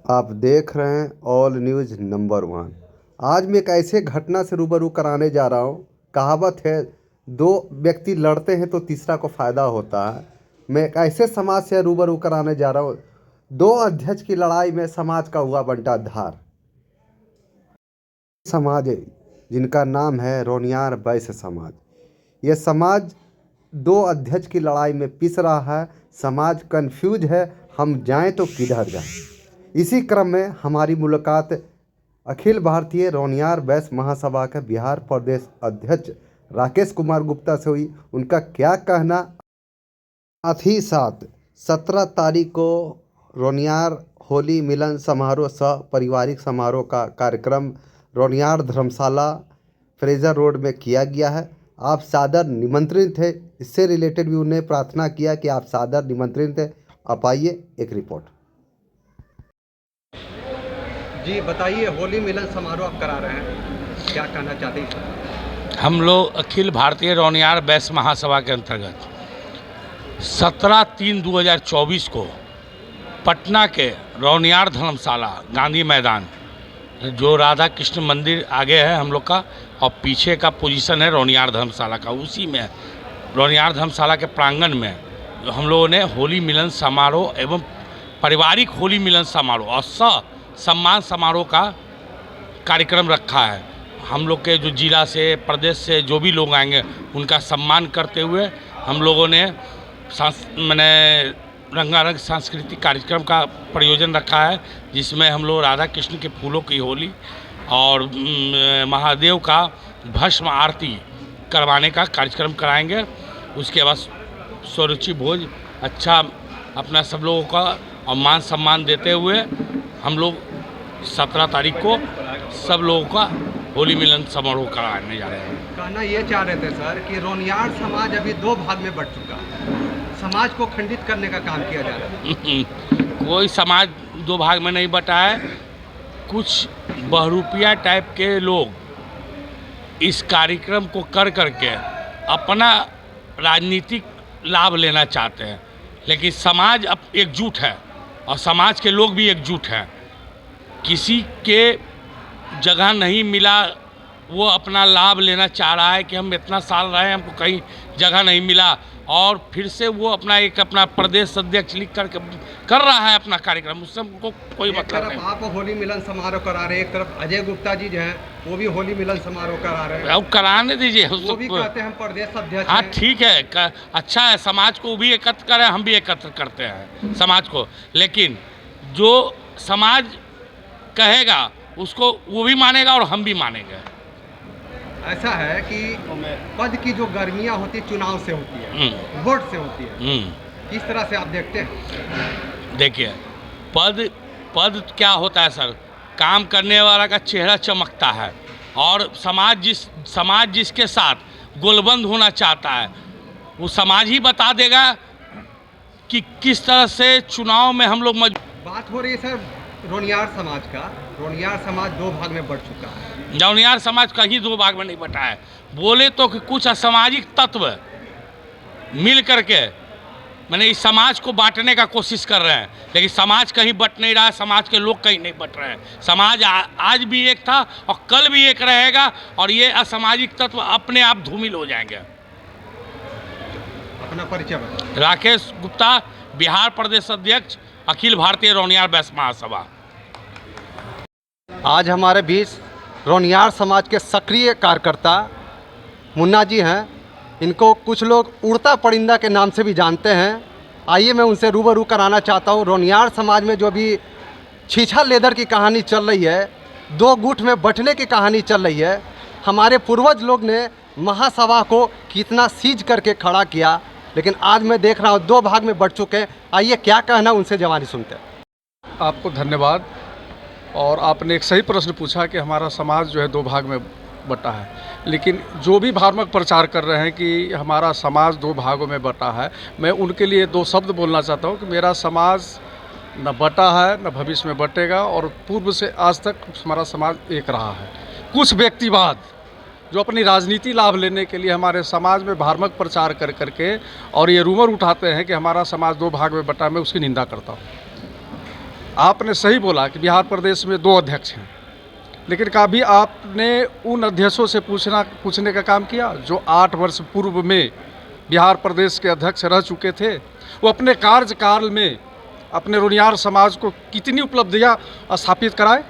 आप देख रहे हैं ऑल न्यूज़ नंबर 1। आज मैं एक ऐसे घटना से रूबरू कराने जा रहा हूँ। कहावत है, दो व्यक्ति लड़ते हैं तो तीसरा को फ़ायदा होता है। मैं एक ऐसे समाज से रूबरू कराने जा रहा हूँ। दो अध्यक्ष की लड़ाई में समाज का हुआ बंटाधार। समाज है जिनका नाम है रोनियार वैश्य समाज। यह समाज दो अध्यक्ष की लड़ाई में पिस रहा है। समाज कंफ्यूज है, हम जाएं तो किधर जाएं। इसी क्रम में हमारी मुलाकात अखिल भारतीय रोनियार वैश्य महासभा के बिहार प्रदेश अध्यक्ष राकेश कुमार गुप्ता से हुई। उनका क्या कहना। साथ ही साथ 17 तारीख को रोनियार होली मिलन समारोह सह पारिवारिक समारोह का कार्यक्रम रोनियार धर्मशाला फ्रेजर रोड में किया गया है। आप सादर निमंत्रित थे। इससे रिलेटेड भी उन्हें प्रार्थना किया कि आप सादर निमंत्रित थे। आप आइए, एक रिपोर्ट। जी बताइए, होली मिलन समारोह आप करा रहे हैं, क्या कहना चाहते हैं? हम लोग अखिल भारतीय रोनियार वैश्य महासभा के अंतर्गत 17/3/2024 को पटना के रोनियार धर्मशाला गांधी मैदान, जो राधा कृष्ण मंदिर आगे है हम लोग का और पीछे का पोजीशन है रोनियार धर्मशाला का, उसी में रोनियार धर्मशाला के प्रांगण में हम लोगों ने होली मिलन समारोह एवं पारिवारिक होली मिलन समारोह और सम्मान समारोह का कार्यक्रम रखा है। हम लोग के जो जिला से, प्रदेश से जो भी लोग आएंगे उनका सम्मान करते हुए हम लोगों ने रंगारंग सांस्कृतिक कार्यक्रम का प्रयोजन रखा है, जिसमें हम लोग राधा कृष्ण के फूलों की होली और महादेव का भस्म आरती करवाने का कार्यक्रम कराएंगे। उसके बाद स्वरुचि भोज अच्छा अपना सब लोगों का और मान सम्मान देते हुए हम लोग 17 तारीख को सब लोगों का होली मिलन समारोह कराने जा रहे हैं। कहना ये चाह रहे थे सर कि रोनियार समाज अभी दो भाग में बंट चुका है, समाज को खंडित करने का काम किया जा रहा है। कोई समाज दो भाग में नहीं बटा है। कुछ बहरूपिया टाइप के लोग इस कार्यक्रम को कर करके अपना राजनीतिक लाभ लेना चाहते हैं, लेकिन समाज अब एकजुट है और समाज के लोग भी एकजुट हैं। किसी के जगह नहीं मिला, वो अपना लाभ लेना चाह रहा है कि हम इतना साल रहे, हमको कहीं जगह नहीं मिला, और फिर से वो अपना प्रदेश अध्यक्ष लिख करके कर रहा है अपना कार्यक्रम। उससे हमको कोई मतलब नहीं। आप होली मिलन समारोह करा रहे हैं, एक तरफ अजय गुप्ता जी जो हैं वो भी होली मिलन समारोह करा रहे हैं। अब कराने दीजिए, वो भी कहते हैं हम प्रदेश अध्यक्ष। हाँ ठीक है, अच्छा है, समाज को भी एकत्र करें, हम भी एकत्र करते हैं समाज को, लेकिन जो समाज कहेगा उसको वो भी मानेगा और हम भी मानेंगे। ऐसा है कि पद की जो गर्मियां होती चुनाव से होती है, वोट से होती है, किस तरह से आप देखते हैं? देखिए, पद क्या होता है सर, काम करने वाला का चेहरा चमकता है, और समाज जिसके साथ गोलबंद होना चाहता है वो समाज ही बता देगा कि किस तरह से चुनाव में हम लोग बात हो रही है सर रोनियार समाज का। रोनियार समाज दो भाग में बढ़ चुका है। रोनियार समाज कहीं दो भाग में नहीं बटा है। बोले तो कि कुछ असामाजिक तत्व मिल करके इस समाज को बांटने का कोशिश कर रहे हैं, लेकिन समाज कहीं बट नहीं रहा है, समाज के लोग कहीं नहीं बट रहे हैं। समाज आज भी एक था और कल भी एक रहेगा, और ये असामाजिक तत्व अपने आप धूमिल हो जाएंगे। अपना परिचय बताओ। राकेश गुप्ता, बिहार प्रदेश अध्यक्ष, अखिल भारतीय रोनियार वैश्य महासभा। आज हमारे बीच रोनियार समाज के सक्रिय कार्यकर्ता मुन्ना जी हैं। इनको कुछ लोग उड़ता परिंदा के नाम से भी जानते हैं। आइए मैं उनसे रूबरू कराना चाहता हूँ। रोनियार समाज में जो भी छीछा लेदर की कहानी चल रही है, दो गुट में बंटने की कहानी चल रही है, हमारे पूर्वज लोग ने महासभा को कितना सीज करके खड़ा किया, लेकिन आज मैं देख रहा हूँ दो भाग में बंट चुके हैं। आइए क्या कहना उनसे जवानी सुनते हैं। आपको धन्यवाद। और आपने एक सही प्रश्न पूछा कि हमारा समाज जो है दो भाग में बटा है, लेकिन जो भी भ्रामक प्रचार कर रहे हैं कि हमारा समाज दो भागों में बटा है, मैं उनके लिए दो शब्द बोलना चाहता हूं कि मेरा समाज न बटा है न भविष्य में बटेगा, और पूर्व से आज तक हमारा समाज एक रहा है। कुछ व्यक्तिवाद जो अपनी राजनीति लाभ लेने के लिए हमारे समाज में भ्रामक प्रचार कर करके और ये रूमर उठाते हैं कि हमारा समाज दो भाग में बटा, मैं उसकी निंदा करता हूँ। आपने सही बोला कि बिहार प्रदेश में 2 अध्यक्ष हैं, लेकिन कभी आपने उन अध्यक्षों से पूछने का काम किया जो 8 वर्ष पूर्व में बिहार प्रदेश के अध्यक्ष रह चुके थे? वो अपने कार्यकाल में अपने रोनियार समाज को कितनी उपलब्धियां स्थापित कराए?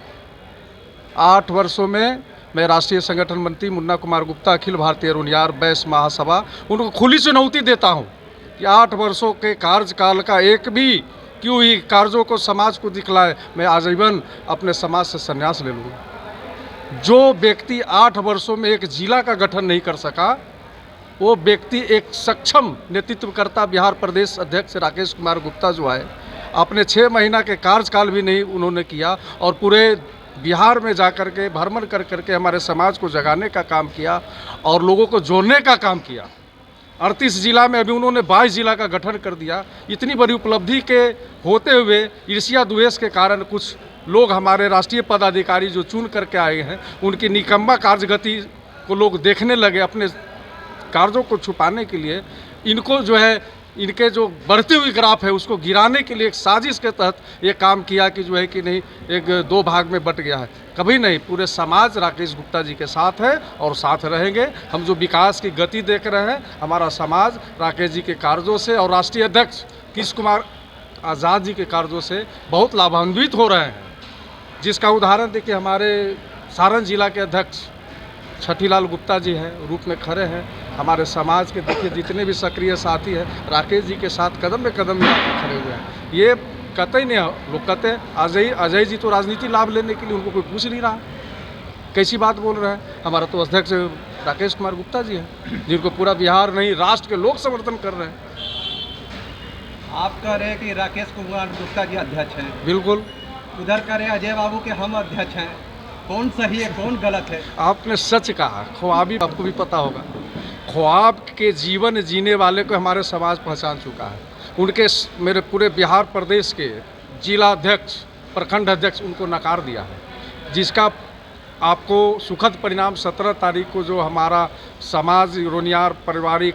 8 वर्षों में मैं राष्ट्रीय संगठन मंत्री मुन्ना कुमार गुप्ता, अखिल भारतीय रोनियार वैश्य महासभा, उनको खुली चुनौती देता हूं कि 8 वर्षों के कार्यकाल का एक भी क्यों ही कार्यों को समाज को दिखलाए, मैं आजीवन अपने समाज से संन्यास ले लूँगा। जो व्यक्ति 8 वर्षों में एक जिला का गठन नहीं कर सका, वो व्यक्ति एक सक्षम नेतृत्वकर्ता बिहार प्रदेश अध्यक्ष राकेश कुमार गुप्ता जो है, अपने 6 महीना के कार्यकाल भी नहीं उन्होंने किया और पूरे बिहार में जाकर के भ्रमण कर करके हमारे समाज को जगाने का काम किया और लोगों को जोड़ने का काम किया। 38 जिला में अभी उन्होंने 22 जिला का गठन कर दिया। इतनी बड़ी उपलब्धि के होते हुए ईर्ष्या द्वेष के कारण कुछ लोग हमारे राष्ट्रीय पदाधिकारी जो चुन करके आए हैं, उनकी निकम्मा कार्यगति को लोग देखने लगे, अपने कार्यों को छुपाने के लिए इनको जो है, इनके जो बढ़ती हुई ग्राफ है उसको गिराने के लिए एक साजिश के तहत ये काम किया कि जो है कि नहीं, एक 2 भाग में बट गया है। कभी नहीं, पूरे समाज राकेश गुप्ता जी के साथ है और साथ रहेंगे। हम जो विकास की गति देख रहे हैं, हमारा समाज राकेश जी के कार्यों से और राष्ट्रीय अध्यक्ष किश कुमार आज़ाद जी के कार्यों से बहुत लाभान्वित हो रहे हैं। जिसका उदाहरण देखिए, हमारे सारण जिला के अध्यक्ष छठीलाल गुप्ता जी हैं, रूप में खड़े हैं। हमारे समाज के देखिए जितने भी सक्रिय साथी हैं, राकेश जी के साथ कदम में कदम मिलाकर खड़े हुए हैं। ये कहते ही नहीं, लोग कहते हैं अजय जी तो राजनीति लाभ लेने के लिए उनको कोई पूछ नहीं रहा, कैसी बात बोल रहे हैं। हमारा तो अध्यक्ष राकेश कुमार गुप्ता जी हैं, जिनको पूरा बिहार नहीं राष्ट्र के लोग समर्थन कर रहे हैं। आप कह रहे हैं कि राकेश कुमार गुप्ता जी अध्यक्ष हैं, बिल्कुल। उधर कह रहे हैं अजय बाबू के हम अध्यक्ष हैं। कौन सही है, कौन गलत है? आपने सच कहा। ख्वाबी आपको भी पता होगा, ख्वाब के जीवन जीने वाले को हमारे समाज पहचान चुका है। उनके मेरे पूरे बिहार प्रदेश के जिला अध्यक्ष, प्रखंड अध्यक्ष उनको नकार दिया है, जिसका आपको सुखद परिणाम 17 तारीख को जो हमारा समाज रोनियार पारिवारिक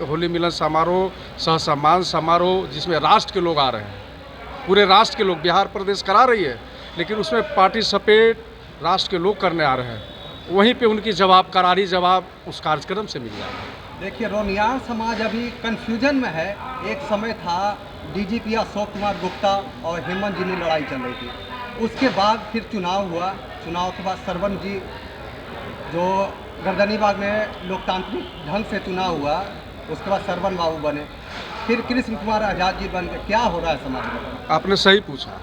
होली मिलन समारोह, सह सम्मान समारोह, जिसमें राष्ट्र के लोग आ रहे हैं, पूरे राष्ट्र के लोग, बिहार प्रदेश करा रही है, लेकिन उसमें पार्टिसिपेट राष्ट्र के लोग करने आ रहे हैं। वहीं पे उनकी करारी जवाब उस कार्यक्रम से मिल जाएगा। देखिए, रोनियार समाज अभी कंफ्यूजन में है। एक समय था डीजीपी अशोक कुमार गुप्ता और हेमंत जी में लड़ाई चल रही थी। उसके बाद फिर चुनाव हुआ। चुनाव के बाद सरवन जी जो गर्दनीबाग में लोकतांत्रिक ढंग से चुनाव हुआ, उसके बाद सरवन बाबू बने, फिर कृष्ण कुमार आज़ाद जी बन गए। क्या हो रहा है समाज में? आपने सही पूछा।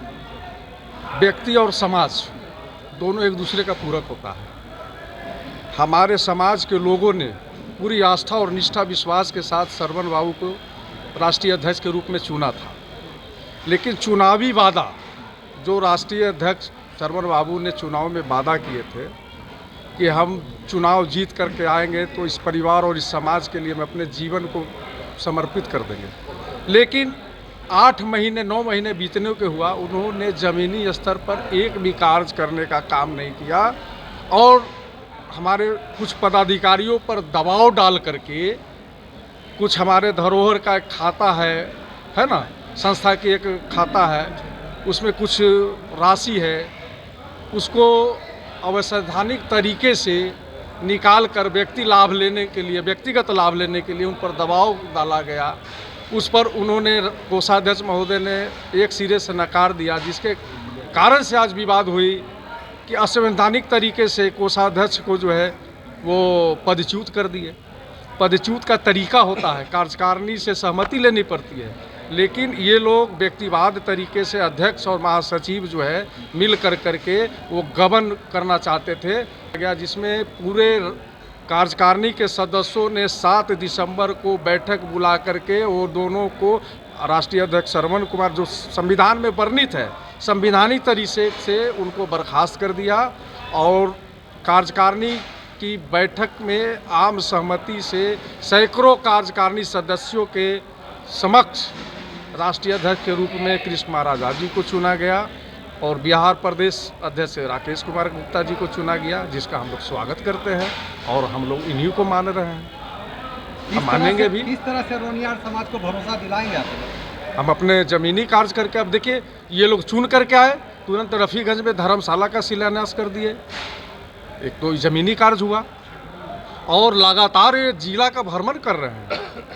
व्यक्ति और समाज दोनों एक दूसरे का पूरक होता है। हमारे समाज के लोगों ने पूरी आस्था और निष्ठा विश्वास के साथ सरवन बाबू को राष्ट्रीय अध्यक्ष के रूप में चुना था, लेकिन चुनावी वादा जो राष्ट्रीय अध्यक्ष सरवन बाबू ने चुनाव में वादा किए थे कि हम चुनाव जीत करके आएंगे तो इस परिवार और इस समाज के लिए हम अपने जीवन को समर्पित कर देंगे, लेकिन 8 महीने 9 महीने बीतने के हुआ, उन्होंने ज़मीनी स्तर पर एक भी कार्य करने का काम नहीं किया और हमारे कुछ पदाधिकारियों पर दबाव डाल करके, कुछ हमारे धरोहर का एक खाता है ना, संस्था की एक खाता है, उसमें कुछ राशि है, उसको अवैधानिक तरीके से निकाल कर व्यक्तिगत लाभ लेने के लिए उन पर दबाव डाला गया। उस पर उन्होंने कोषाध्यक्ष महोदय ने एक सिरे से नकार दिया, जिसके कारण से आज विवाद हुई कि असंवैधानिक तरीके से कोषाध्यक्ष को जो है वो पदच्युत कर दिए। पदच्युत का तरीका होता है, कार्यकारिणी से सहमति लेनी पड़ती है, लेकिन ये लोग व्यक्तिवाद तरीके से अध्यक्ष और महासचिव जो है मिल करके वो गबन करना चाहते थे, जिसमें पूरे कार्यकारिणी के सदस्यों ने 7 दिसंबर को बैठक बुला करके वो दोनों को राष्ट्रीय अध्यक्ष सरवन कुमार जो संविधान में वर्णित है, संविधानिक तरीके से उनको बर्खास्त कर दिया और कार्यकारिणी की बैठक में आम सहमति से सैकड़ों कार्यकारिणी सदस्यों के समक्ष राष्ट्रीय अध्यक्ष के रूप में कृष्ण कुमार आज़ाद जी को चुना गया और बिहार प्रदेश अध्यक्ष राकेश कुमार गुप्ता जी को चुना गया, जिसका हम लोग स्वागत करते हैं और हम लोग इन्हीं को मान रहे हैं, हम मानेंगे भी। किस तरह से रोनियार समाज को भरोसा दिलाएंगे आप? हम अपने ज़मीनी कार्य करके, अब देखिए ये लोग चुन करके आए, तुरंत रफ़ीगंज में धर्मशाला का शिलान्यास कर दिए। एक तो ज़मीनी कार्य हुआ और लगातार ये जिला का भ्रमण कर रहे हैं।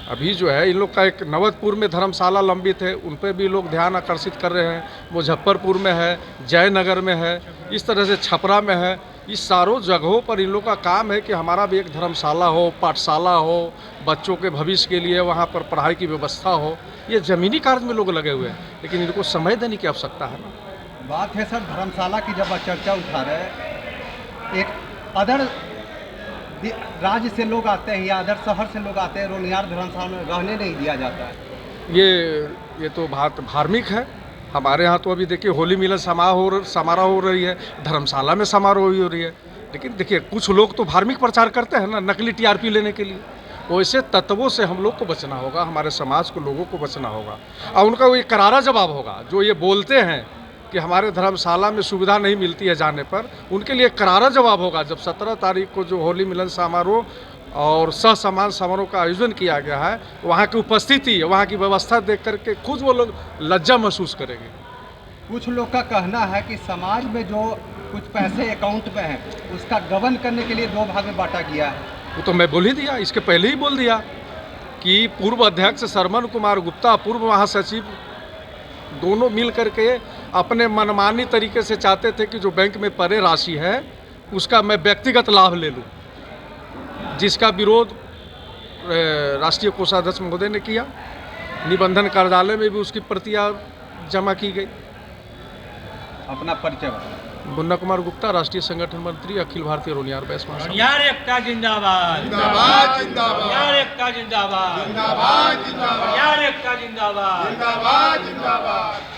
अभी जो है इन लोग का एक नवतपुर में धर्मशाला लंबित है, उन पर भी लोग ध्यान आकर्षित कर रहे हैं। मुजफ्फरपुर में है, जयनगर में है, इस तरह से छपरा में है। इस सारों जगहों पर इन लोग का काम है कि हमारा भी एक धर्मशाला हो, पाठशाला हो, बच्चों के भविष्य के लिए वहाँ पर पढ़ाई की व्यवस्था हो। ये ज़मीनी कार्य में लोग लगे हुए हैं, लेकिन इनको समय देने की आवश्यकता है ना। बात है सर धर्मशाला की, जब आप चर्चा उठा रहे हैं, एक अदर राज्य से लोग आते हैं या अदर शहर से लोग आते हैं, रोनियार धर्मशाला में रहने नहीं दिया जाता है। ये तो बात धार्मिक है। हमारे यहाँ तो अभी देखिए होली मिलन समारोह हो रही है, धर्मशाला में समारोह हो रही है। लेकिन देखिए कुछ लोग तो धार्मिक प्रचार करते हैं ना, नकली टीआरपी लेने के लिए। वैसे तत्वों से हम लोग को बचना होगा, हमारे समाज को, लोगों को बचना होगा। और उनका वो करारा जवाब होगा जो ये बोलते हैं कि हमारे धर्मशाला में सुविधा नहीं मिलती है जाने पर, उनके लिए करारा जवाब होगा जब 17 तारीख को जो होली मिलन समारोह और सहसम्मान समारोह का आयोजन किया गया है, वहाँ की उपस्थिति, वहाँ की व्यवस्था देख करके खुद वो लोग लज्जा महसूस करेंगे। कुछ लोग का कहना है कि समाज में जो कुछ पैसे अकाउंट में हैं, उसका गबन करने के लिए 2 भाग में बांटा गया है। वो तो मैं बोल ही दिया, इसके पहले ही बोल दिया कि पूर्व अध्यक्ष सरमन कुमार गुप्ता, पूर्व महासचिव, दोनों मिल करके अपने मनमानी तरीके से चाहते थे कि जो बैंक में पड़े राशि है उसका मैं व्यक्तिगत लाभ ले लूँ, जिसका विरोध राष्ट्रीय कोषाध्यक्ष महोदय ने किया। निबंधन कार्यालय में भी उसकी प्रतियां जमा की गई। अपना परिचय बताएं। मुन्ना कुमार गुप्ता, राष्ट्रीय संगठन मंत्री, अखिल भारतीय रोनियार बैस महासंघ। रोनियार एकता जिंदाबाद, जिंदाबाद जिंदाबाद, रोनियार एकता जिंदाबाद, जिंदाबाद जिंदाबाद, रोनियार एकता जिंदाबाद, जिंदाबाद जिंदाबाद।